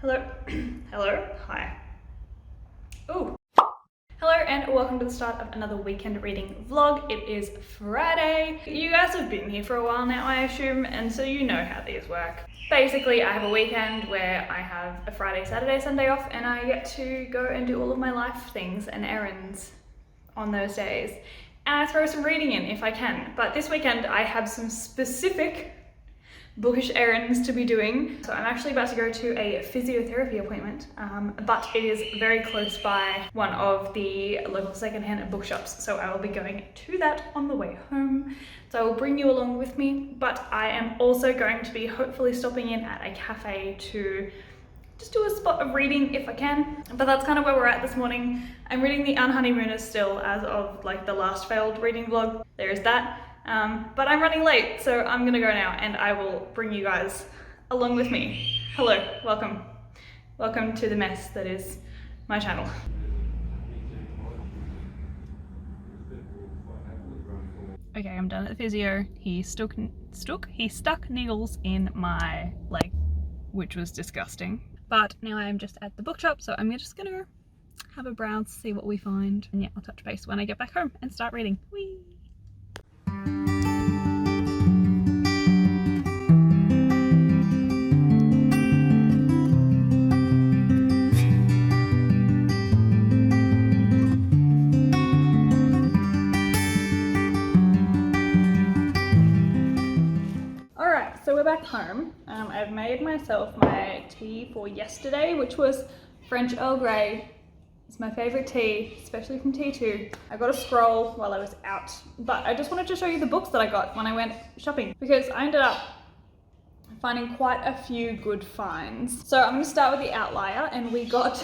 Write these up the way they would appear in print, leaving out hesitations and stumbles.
Hello, hello, hi. Oh, hello and welcome to the start of another weekend reading vlog. It is Friday. You guys have been here for a while now, I assume, and so you know how these work. Basically, I have a weekend where I have a Friday, Saturday, Sunday off, and I get to go and do all of my life things and errands on those days. And I throw some reading in if I can. But this weekend I have some specific bookish errands to be doing. So I'm actually about to go to a physiotherapy appointment, but it is very close by one of the local secondhand bookshops. So I will be going to that on the way home. So I will bring you along with me, but I am also going to be hopefully stopping in at a cafe to just do a spot of reading if I can. But that's kind of where we're at this morning. I'm reading the Unhoneymooners still as of like the last failed reading vlog. There is that. But I'm running late, so I'm gonna go now and I will bring you guys along with me. Hello, welcome. Welcome to the mess that is my channel. Okay, I'm done at the physio. He stuck needles in my leg, which was disgusting. But now I am just at the bookshop, so I'm just gonna go have a browse, see what we find. And yeah, I'll touch base when I get back home and start reading. Whee! So we're back home. I've made myself my tea for yesterday, which was French Earl Grey. It's my favorite tea, especially from T2. I got a scroll while I was out, but I just wanted to show you the books that I got when I went shopping because I ended up finding quite a few good finds. So I'm going to start with the outlier, and we got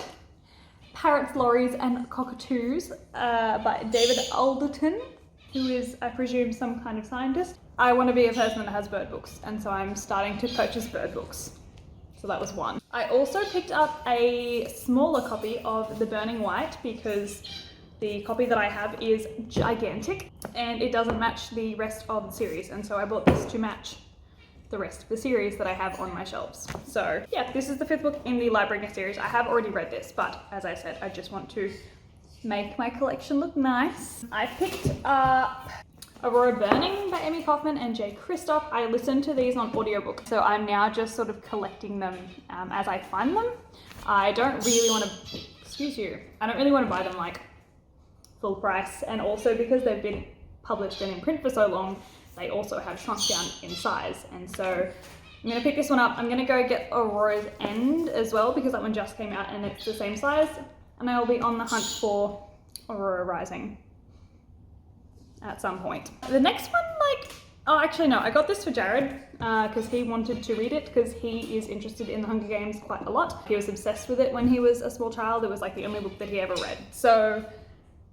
Parrots, Lorries and Cockatoos by David Alderton, who is, I presume, some kind of scientist. I want to be a person that has bird books, and so I'm starting to purchase bird books. So that was one. I also picked up a smaller copy of The Burning White because the copy that I have is gigantic and it doesn't match the rest of the series, and so I bought this to match the rest of the series that I have on my shelves. So yeah, this is the 5th book in the Library series. I have already read this, but as I said, I just want to make my collection look nice. I picked up Aurora Burning by Amy Kaufman and J. Christoph. I listened to these on audiobook, so I'm now just sort of collecting them as I find them. I don't really want to, I don't really want to buy them like full price, and also because they've been published and in print for so long, they also have shrunk down in size, and so I'm going to pick this one up. I'm going to go get Aurora's End as well because that one just came out and it's the same size, and I'll be on the hunt for Aurora Rising at some point. The next one, oh actually no, I got this for Jared because he wanted to read it because he is interested in the Hunger Games quite a lot. He was obsessed with it when he was a small child. It was like the only book that he ever read. So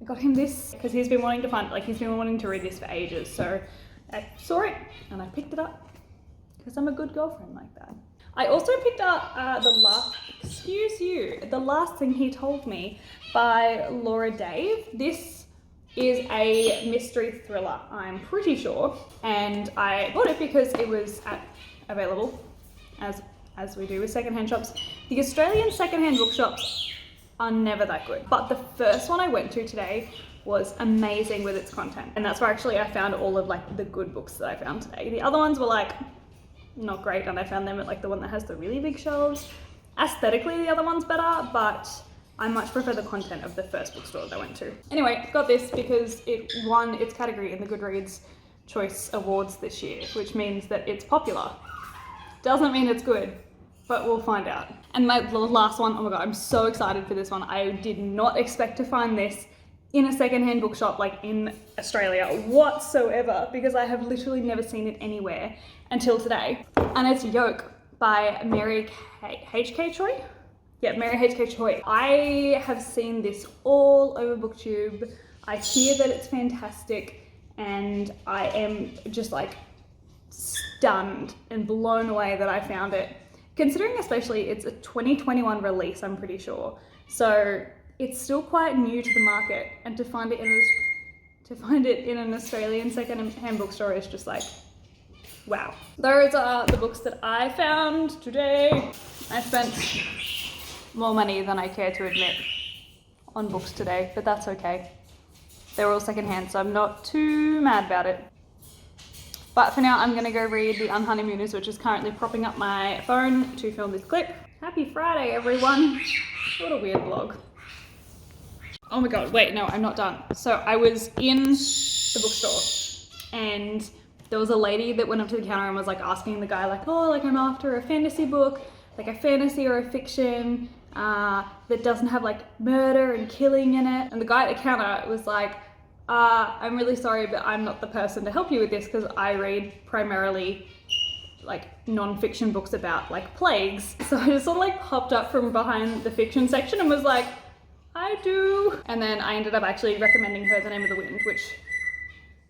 I got him this because he's been wanting to he's been wanting to read this for ages. So I saw it and I picked it up because I'm a good girlfriend like that. I also picked up The Last Thing He Told Me by Laura Dave. This is a mystery thriller, I'm pretty sure, and I bought it because it was available, as we do with secondhand shops. The Australian secondhand bookshops are never that good, but the first one I went to today was amazing with its content, and that's where actually I found all of like the good books that I found today. The other ones were like not great, and I found them at like the one that has the really big shelves. Aesthetically, the other one's better, but I much prefer the content of the first bookstore that I went to. Anyway, got this because it won its category in the Goodreads Choice Awards this year, which means that it's popular. Doesn't mean it's good, but we'll find out. And the last one, oh my god, I'm so excited for this one. I did not expect to find this in a secondhand bookshop like in Australia whatsoever, because I have literally never seen it anywhere until today. And it's Yoke by Mary H.K. Choi. Yeah, Mary H.K. Choi. I have seen this all over BookTube. I hear that it's fantastic, and I am just like stunned and blown away that I found it. Considering especially it's a 2021 release, I'm pretty sure. So it's still quite new to the market, and to find it in an Australian second-hand bookstore is just like, wow. Those are the books that I found today. I spent more money than I care to admit on books today, but that's okay. They're all secondhand, so I'm not too mad about it. But for now, I'm gonna go read The Unhoneymooners, which is currently propping up my phone to film this clip. Happy Friday, everyone. What a weird vlog. Oh my God, wait, no, I'm not done. So I was in the bookstore and there was a lady that went up to the counter and was like asking the guy like, oh, like I'm after a fantasy book, like a fantasy or a fiction that doesn't have like murder and killing in it. And the guy at the counter was like, I'm really sorry, but I'm not the person to help you with this because I read primarily like non-fiction books about like plagues. So I just sort of like popped up from behind the fiction section and was like, I do. And then I ended up actually recommending her The Name of the Wind, which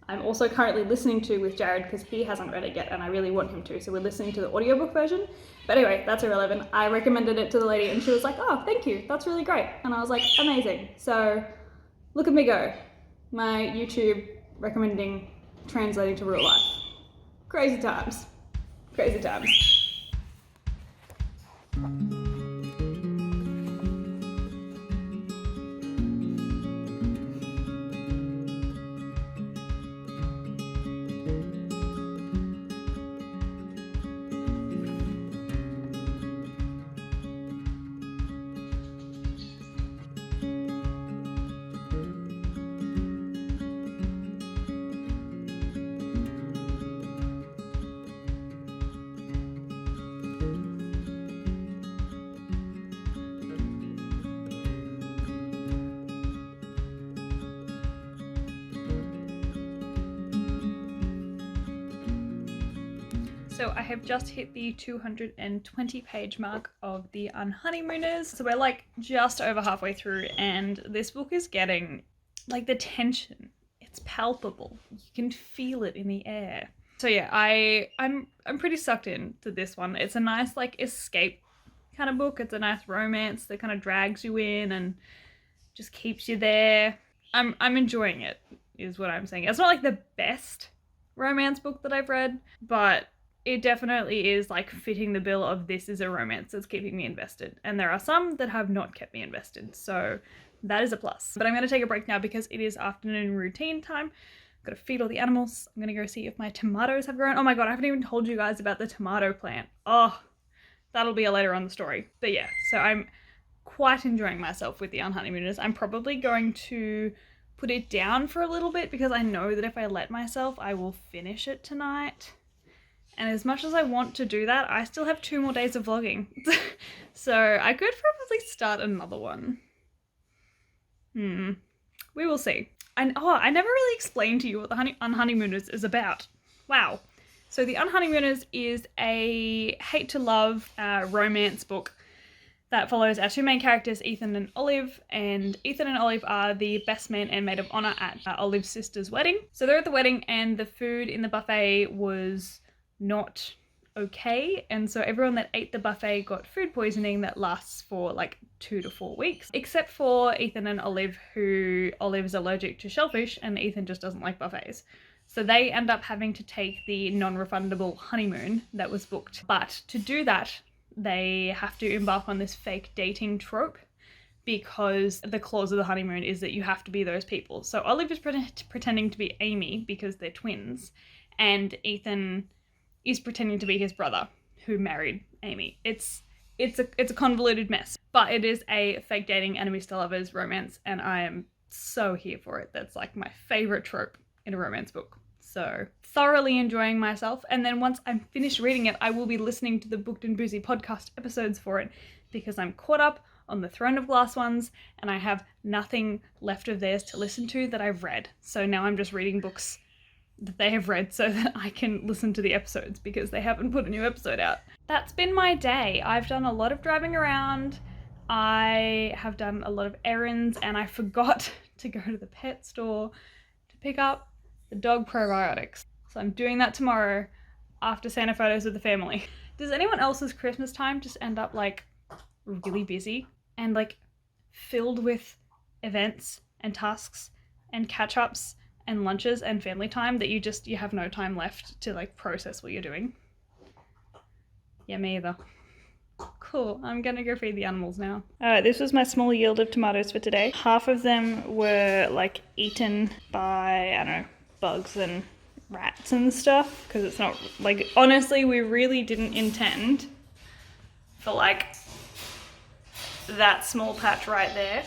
I'm also currently listening to with Jared because he hasn't read it yet and I really want him to. So we're listening to the audiobook version. But anyway, that's irrelevant. I recommended it to the lady and she was like, oh, thank you. That's really great. And I was like, amazing. So look at me go. My YouTube recommending translating to real life. Crazy times. Crazy times. So I have just hit the 220 page mark of The Unhoneymooners. So we're like just over halfway through and this book is getting like the tension. It's palpable. You can feel it in the air. So yeah, I'm pretty sucked into this one. It's a nice like escape kind of book. It's a nice romance that kind of drags you in and just keeps you there. I'm enjoying it is what I'm saying. It's not like the best romance book that I've read, but it definitely is like fitting the bill of this is a romance that's keeping me invested. And there are some that have not kept me invested. So that is a plus. But I'm going to take a break now because it is afternoon routine time. I've got to feed all the animals. I'm going to go see if my tomatoes have grown. Oh my God, I haven't even told you guys about the tomato plant. Oh, that'll be a later on the story. But yeah, so I'm quite enjoying myself with The Unhoneymooners. I'm probably going to put it down for a little bit because I know that if I let myself, I will finish it tonight. And as much as I want to do that, I still have 2 more days of vlogging. So I could probably start another one. We will see. And I never really explained to you what The Unhoneymooners is about. Wow. So The Unhoneymooners is a hate to love romance book that follows our 2 main characters, Ethan and Olive. And Ethan and Olive are the best man and maid of honor at Olive's sister's wedding. So they're at the wedding and the food in the buffet was not okay, and so everyone that ate the buffet got food poisoning that lasts for like 2 to 4 weeks, except for Ethan and Olive, who Olive's allergic to shellfish and Ethan just doesn't like buffets. So they end up having to take the non-refundable honeymoon that was booked. But to do that, they have to embark on this fake dating trope because the clause of the honeymoon is that you have to be those people. So Olive is pretending to be Amy because they're twins, and Ethan is pretending to be his brother who married Amy. It's a convoluted mess, but it is a fake dating enemies to lovers romance, and I am so here for it. That's like my favorite trope in a romance book. So thoroughly enjoying myself. And then once I'm finished reading it, I will be listening to the Booked and Boozy podcast episodes for it because I'm caught up on the Throne of Glass ones and I have nothing left of theirs to listen to that I've read. So now I'm just reading books that they have read so that I can listen to the episodes because they haven't put a new episode out. That's been my day. I've done a lot of driving around. I have done a lot of errands and I forgot to go to the pet store to pick up the dog probiotics. So I'm doing that tomorrow after Santa photos with the family. Does anyone else's Christmas time just end up like really busy and like filled with events and tasks and catch-ups and lunches and family time that you have no time left to like process what you're doing? Yeah, me either. Cool, I'm gonna go feed the animals now. Alright, this was my small yield of tomatoes for today. Half of them were like eaten by, I don't know, bugs and rats and stuff, because it's not, like, honestly, we really didn't intend for like that small patch right there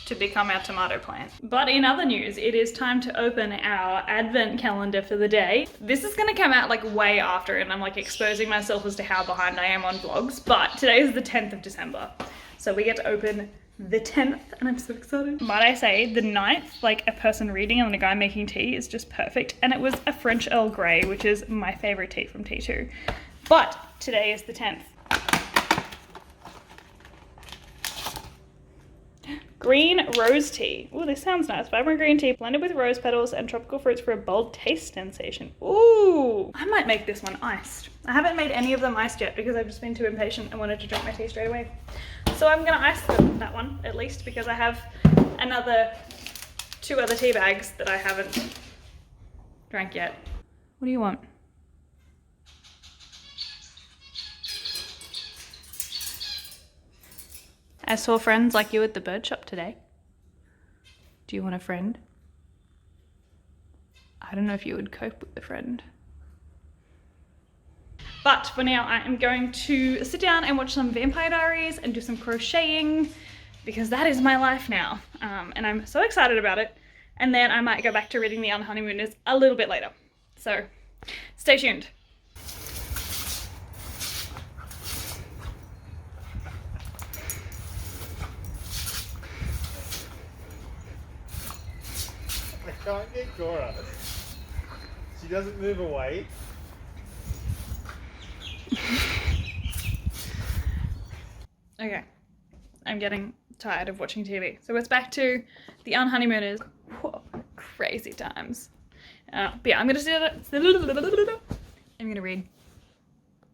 to become our tomato plant. But in other news, it is time to open our advent calendar for the day. This is gonna come out like way after, and I'm like exposing myself as to how behind I am on vlogs, but today is the 10th of December. So we get to open the 10th, and I'm so excited. Might I say, the 9th, like a person reading and a guy making tea is just perfect. And it was a French Earl Grey, which is my favorite tea from T2. But today is the 10th. Green rose tea. Ooh, this sounds nice. Vibrant green tea blended with rose petals and tropical fruits for a bold taste sensation. Ooh, I might make this one iced. I haven't made any of them iced yet because I've just been too impatient and wanted to drink my tea straight away. So I'm gonna ice that one at least, because I have two other tea bags that I haven't drank yet. What do you want? I saw friends like you at the bird shop today. Do you want a friend? I don't know if you would cope with a friend. But for now, I am going to sit down and watch some Vampire Diaries and do some crocheting, because that is my life now. And I'm so excited about it. And then I might go back to reading the Unhoneymooners a little bit later. So stay tuned. I can't get Cora. She doesn't move away. Okay, I'm getting tired of watching TV. So it's back to the Unhoneymooners. Whoa, crazy times. But yeah, I'm gonna read.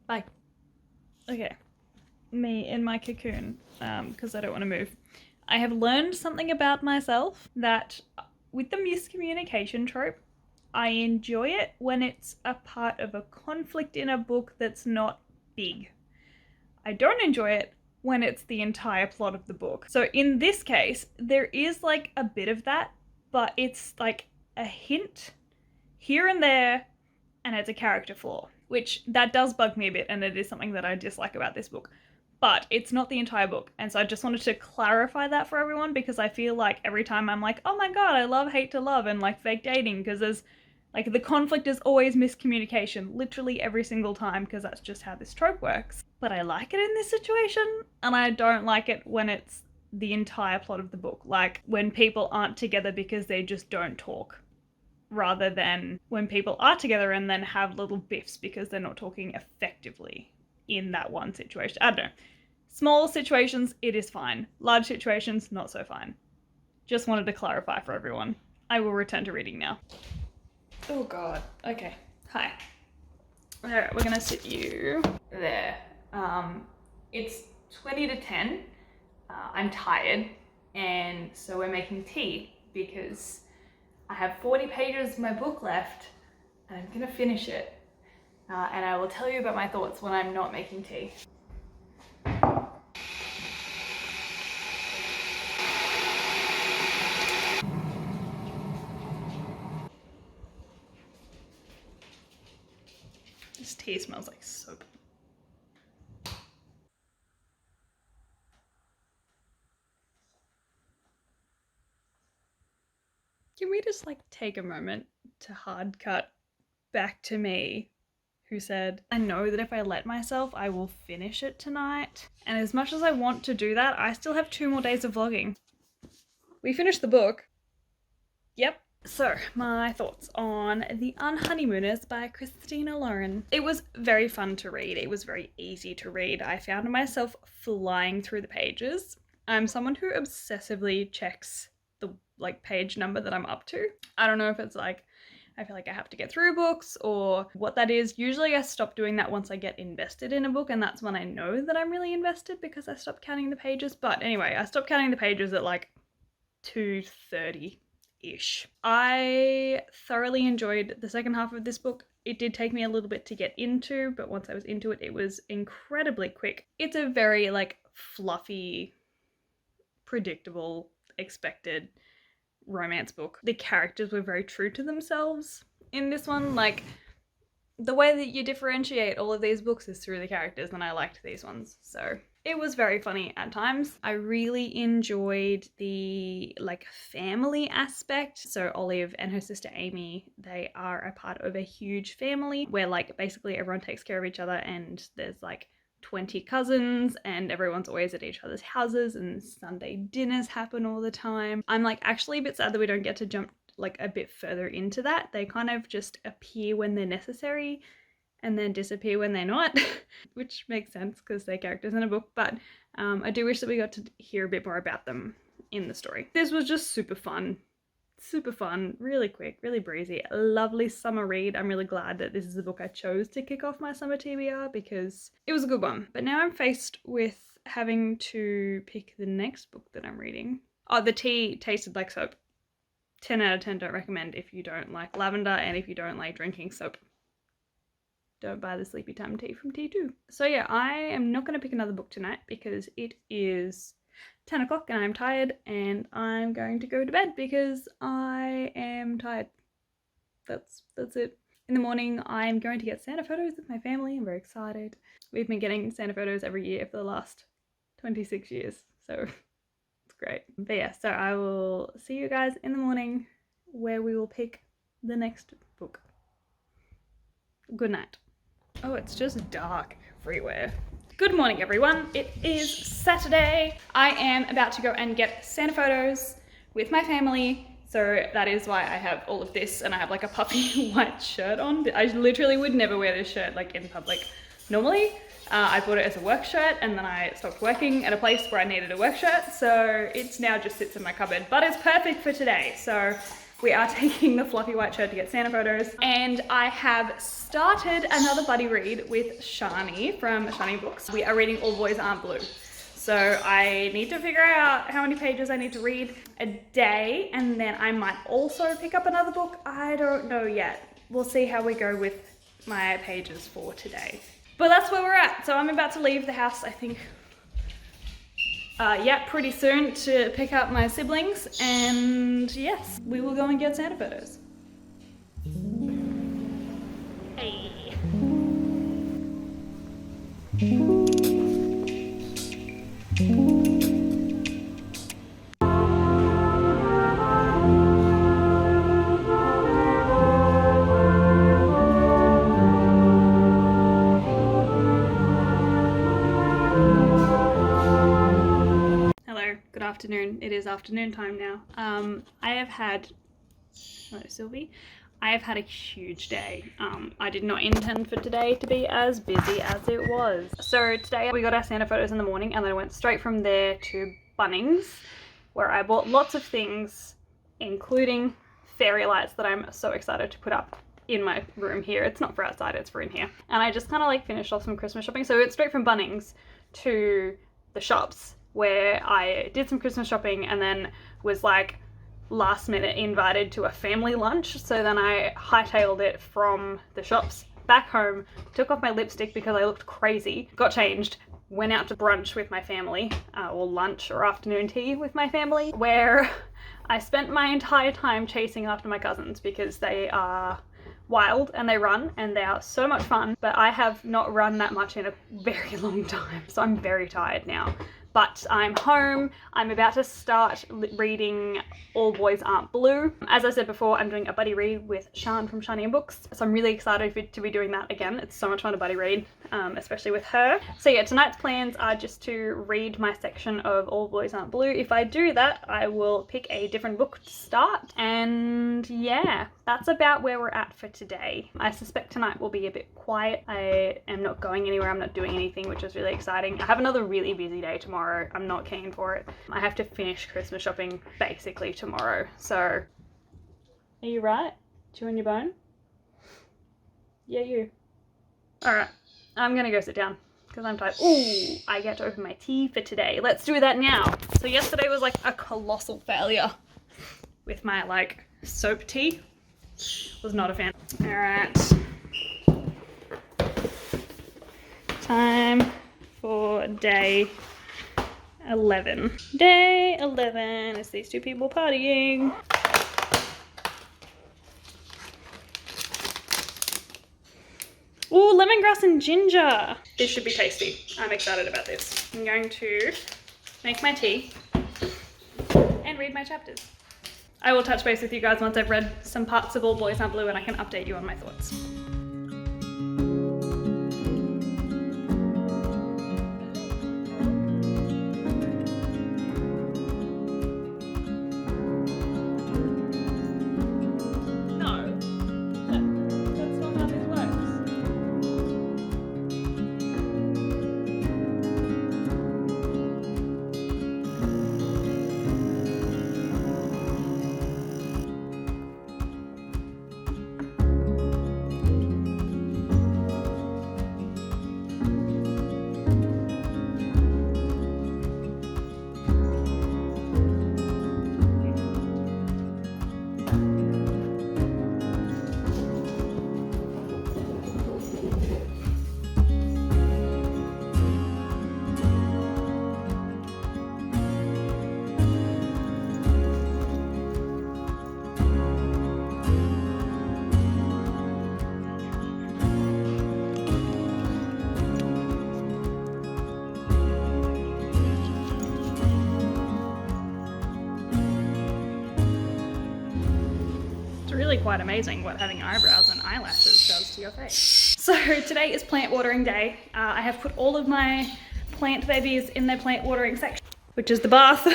Bye. Okay, me in my cocoon, because I don't want to move. I have learned something about myself, that with the miscommunication trope, I enjoy it when it's a part of a conflict in a book that's not big. I don't enjoy it when it's the entire plot of the book. So in this case, there is like a bit of that, but it's like a hint here and there, and it's a character flaw, which that does bug me a bit, and it is something that I dislike about this book. But it's not the entire book, and so I just wanted to clarify that for everyone, because I feel like every time I'm like, oh my god, I love hate to love and like fake dating, because there's like the conflict is always miscommunication, literally every single time, because that's just how this trope works. But I like it in this situation, and I don't like it when it's the entire plot of the book, like when people aren't together because they just don't talk, rather than when people are together and then have little biffs because they're not talking effectively in that one situation. I don't know. Small situations, it is fine. Large situations, not so fine. Just wanted to clarify for everyone. I will return to reading now. Oh god. Okay. Hi. Alright, we're gonna sit you there. It's 20 to 10. I'm tired, and so we're making tea because I have 40 pages of my book left, and I'm gonna finish it. And I will tell you about my thoughts when I'm not making tea. This tea smells like soap. Can we just like take a moment to hard cut back to me, who said, I know that if I let myself, I will finish it tonight. And as much as I want to do that, I still have 2 more days of vlogging. We finished the book. Yep. So, my thoughts on The Unhoneymooners by Christina Lauren. It was very fun to read. It was very easy to read. I found myself flying through the pages. I'm someone who obsessively checks the like page number that I'm up to. I don't know if it's like I feel like I have to get through books or what that is. Usually I stop doing that once I get invested in a book, and that's when I know that I'm really invested, because I stopped counting the pages. But anyway, I stopped counting the pages at like 230-ish. I thoroughly enjoyed the second half of this book. It did take me a little bit to get into, but once I was into it, it was incredibly quick. It's a very like fluffy, predictable, expected romance book. The characters were very true to themselves in this one. Like, the way that you differentiate all of these books is through the characters, and I liked these ones. So it was very funny at times. I really enjoyed the like family aspect. So Olive and her sister Amy, they are a part of a huge family where like basically everyone takes care of each other, and there's like 20 cousins and everyone's always at each other's houses, and Sunday dinners happen all the time. I'm like actually a bit sad that we don't get to jump like a bit further into that. They kind of just appear when they're necessary and then disappear when they're not, which makes sense because they're characters in a book, but I do wish that we got to hear a bit more about them in the story. This was just super fun, really quick, really breezy, a lovely summer read. I'm really glad that this is the book I chose to kick off my summer TBR because it was a good one. But now I'm faced with having to pick the next book that I'm reading. Oh, the tea tasted like soap. 10 out of 10 don't recommend if you don't like lavender and if you don't like drinking soap. Don't buy the Sleepy Time tea from T2. So yeah, I am not going to pick another book tonight because it is 10 o'clock and I'm tired, and I'm going to go to bed because I am tired. That's it. In the morning, I'm going to get Santa photos with my family. I'm very excited. We've been getting Santa photos every year for the last 26 years, so great. But yeah, so I will see you guys in the morning where we will pick the next book. Good night. Oh, it's just dark everywhere. Good morning, everyone. It is Saturday. I am about to go and get Santa photos with my family. So that is why I have all of this, and I have like a puffy white shirt on. I literally would never wear this shirt like in public normally. I bought it as a work shirt, and then I stopped working at a place where I needed a work shirt, so it's now just sits in my cupboard, but it's perfect for today. So we are taking the fluffy white shirt to get Santa photos, and I have started another buddy read with Shani from Shani Books. We are reading All Boys Aren't Blue. So I need to figure out how many pages I need to read a day, and then I might also pick up another book. I don't know yet. We'll see how we go with my pages for today. But that's where we're at. So I'm about to leave the house, I think, yeah, pretty soon to pick up my siblings. And yes, we will go and get Santa photos. Hey. Afternoon. It is afternoon time now. I have had, hello Sylvie, I have had a huge day. I did not intend for today to be as busy as it was. So today we got our Santa photos in the morning, and then I went straight from there to Bunnings, where I bought lots of things, including fairy lights that I'm so excited to put up in my room here. It's not for outside, it's for in here. And I just kind of like finished off some Christmas shopping. So I went straight from Bunnings to the shops, where I did some Christmas shopping and then was like last minute invited to a family lunch. So then I hightailed it from the shops back home, took off my lipstick because I looked crazy, got changed, went out to brunch with my family, or lunch or afternoon tea with my family, where I spent my entire time chasing after my cousins because they are wild and they run and they are so much fun, but I have not run that much in a very long time, so I'm very tired now. But I'm home. I'm about to start reading All Boys Aren't Blue. As I said before, I'm doing a buddy read with Shan from Shani Books, so I'm really excited to be doing that again. It's so much fun to buddy read, especially with her. So yeah, tonight's plans are just to read my section of All Boys Aren't Blue. If I do that, I will pick a different book to start, and yeah, that's about where we're at for today. I suspect tonight will be a bit quiet. I am not going anywhere, I'm not doing anything, which is really exciting. I have another really busy day tomorrow. I'm not keen for it. I have to finish Christmas shopping basically tomorrow. So, are you right? Chewing your bone? Yeah, you. Alright, I'm gonna go sit down because I'm tired. Ooh, I get to open my tea for today. Let's do that now. So yesterday was like a colossal failure with my like soap tea. Was not a fan. Alright, time for day 11. Day 11 is these two people partying. Ooh, lemongrass and ginger. This should be tasty. I'm excited about this. I'm going to make my tea and read my chapters. I will touch base with you guys once I've read some parts of All Boys Aren't Blue and I can update you on my thoughts. Really quite amazing what having eyebrows and eyelashes does to your face. So today is plant watering day. I have put all of my plant babies in their plant watering section, which is the bath.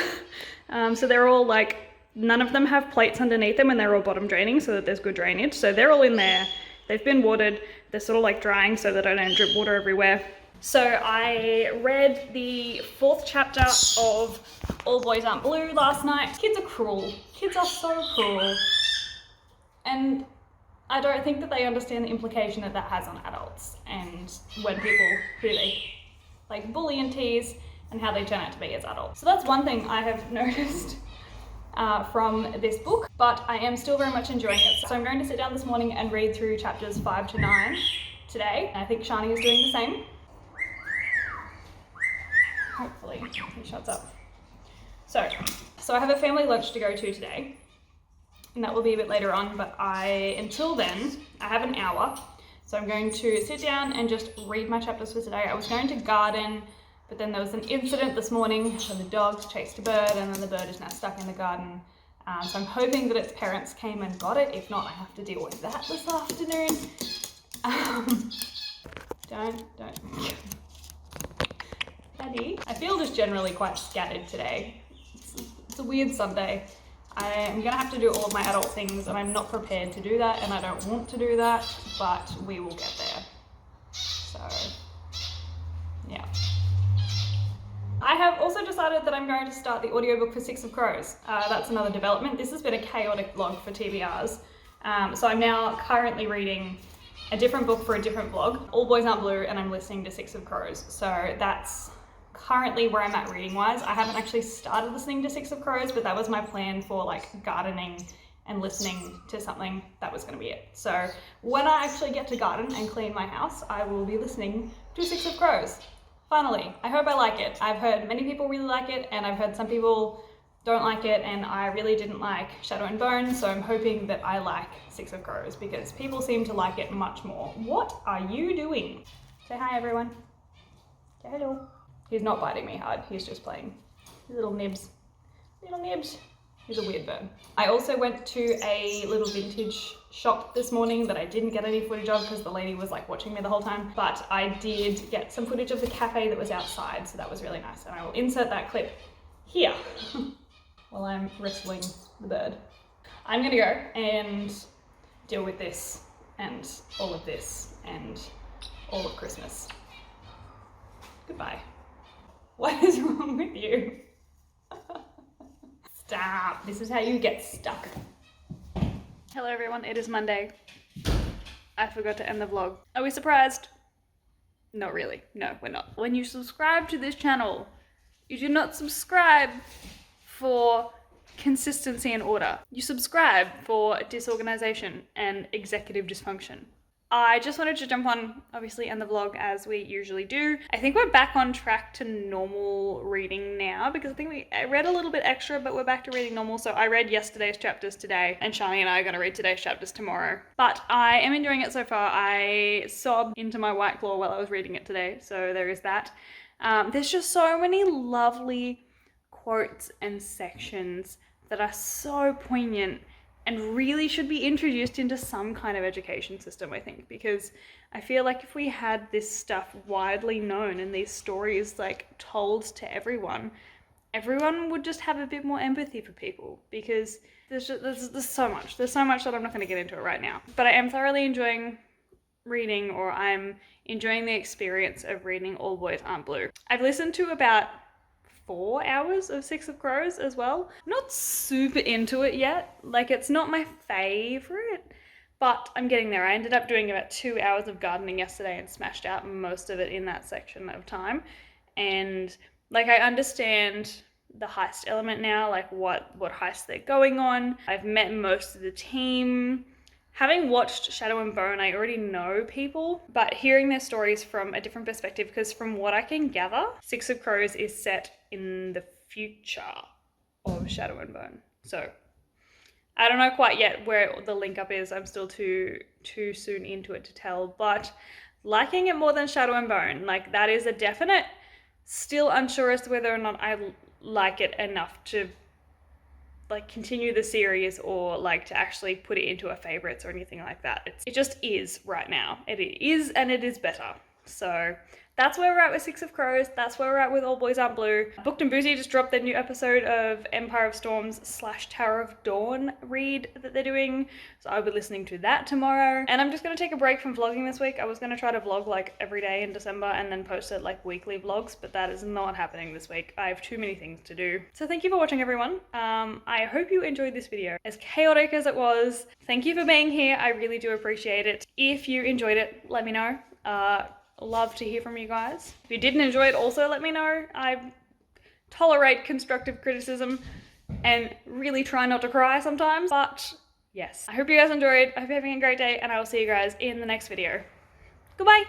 So they're all like, none of them have plates underneath them and they're all bottom draining so that there's good drainage. So they're all in there. They've been watered. They're sort of like drying so that I don't drip water everywhere. So I read the 4th chapter of All Boys Aren't Blue last night. Kids are cruel. Kids are so cruel. And I don't think that they understand the implication that that has on adults and when people who they like bully and tease and how they turn out to be as adults. So that's one thing I have noticed from this book, but I am still very much enjoying it. So I'm going to sit down this morning and read through chapters 5 to 9 today. I think Shani is doing the same. Hopefully he shuts up. So I have a family lunch to go to today. And that will be a bit later on, but until then, I have an hour. So I'm going to sit down and just read my chapters for today. I was going to garden, but then there was an incident this morning where the dogs chased a bird and then the bird is now stuck in the garden. So I'm hoping that its parents came and got it. If not, I have to deal with that this afternoon. Don't. Daddy. I feel just generally quite scattered today. It's a weird Sunday. I am going to have to do all of my adult things and I'm not prepared to do that and I don't want to do that, but we will get there. So, yeah. I have also decided that I'm going to start the audiobook for 6 of Crows. That's another development. This has been a chaotic blog for TBRs. So I'm now currently reading a different book for a different blog, All Boys Aren't Blue, and I'm listening to 6 of Crows. So that's currently where I'm at reading wise. I haven't actually started listening to 6 of Crows, but that was my plan for like gardening and listening to something. That was going to be it. So when I actually get to garden and clean my house, I will be listening to 6 of Crows. Finally, I hope I like it. I've heard many people really like it and I've heard some people don't like it, and I really didn't like Shadow and Bone, so I'm hoping that I like 6 of Crows because people seem to like it much more. What are you doing? Say hi everyone. Say hello. He's not biting me hard, he's just playing. Little nibs. Little nibs. He's a weird bird. I also went to a little vintage shop this morning that I didn't get any footage of because the lady was like watching me the whole time, but I did get some footage of the cafe that was outside, so that was really nice, and I will insert that clip here while I'm wrestling the bird. I'm gonna go and deal with this and all of this and all of Christmas. Goodbye. What is wrong with you? Stop. This is how you get stuck. Hello everyone, it is Monday. I forgot to end the vlog. Are we surprised? Not really. No, we're not. When you subscribe to this channel, you do not subscribe for consistency and order. You subscribe for disorganization and executive dysfunction. I just wanted to jump on, obviously, end the vlog as we usually do. I think we're back on track to normal reading now because I think I read a little bit extra, but we're back to reading normal. So I read yesterday's chapters today, and Shani and I are going to read today's chapters tomorrow. But I am enjoying it so far. I sobbed into my White Claw while I was reading it today, so there is that. There's just so many lovely quotes and sections that are so poignant and really should be introduced into some kind of education system, I think, because I feel like if we had this stuff widely known and these stories like told to everyone would just have a bit more empathy for people, because there's so much that I'm not going to get into it right now. But I am thoroughly enjoying reading, or I'm enjoying the experience of reading All Boys Aren't Blue. I've listened to about 4 hours of Six of Crows as well. I'm not super into it yet. Like, it's not my favorite, but I'm getting there. I ended up doing about 2 hours of gardening yesterday and smashed out most of it in that section of time. And like, I understand the heist element now, like what heist they're going on. I've met most of the team. Having watched Shadow and Bone, I already know people, but hearing their stories from a different perspective, because from what I can gather, Six of Crows is set in the future of Shadow and Bone. So I don't know quite yet where the link up is. I'm still too soon into it to tell, but liking it more than Shadow and Bone, like that is a definite. Still unsure as to whether or not I like it enough to like continue the series or like to actually put it into a favorites or anything like that. It just is right now. It is, and it is better. So that's where we're at with Six of Crows. That's where we're at with All Boys Aren't Blue. Booked and Boozy just dropped their new episode of Empire of Storms / Tower of Dawn read that they're doing. So I'll be listening to that tomorrow. And I'm just going to take a break from vlogging this week. I was going to try to vlog like every day in December and then post it like weekly vlogs, but that is not happening this week. I have too many things to do. So thank you for watching, everyone. I hope you enjoyed this video. As chaotic as it was, thank you for being here. I really do appreciate it. If you enjoyed it, let me know. Love to hear from you guys. If you didn't enjoy it, also let me know. I tolerate constructive criticism and really try not to cry sometimes. But yes, I hope you guys enjoyed. I hope you're having a great day, and I will see you guys in the next video. Goodbye.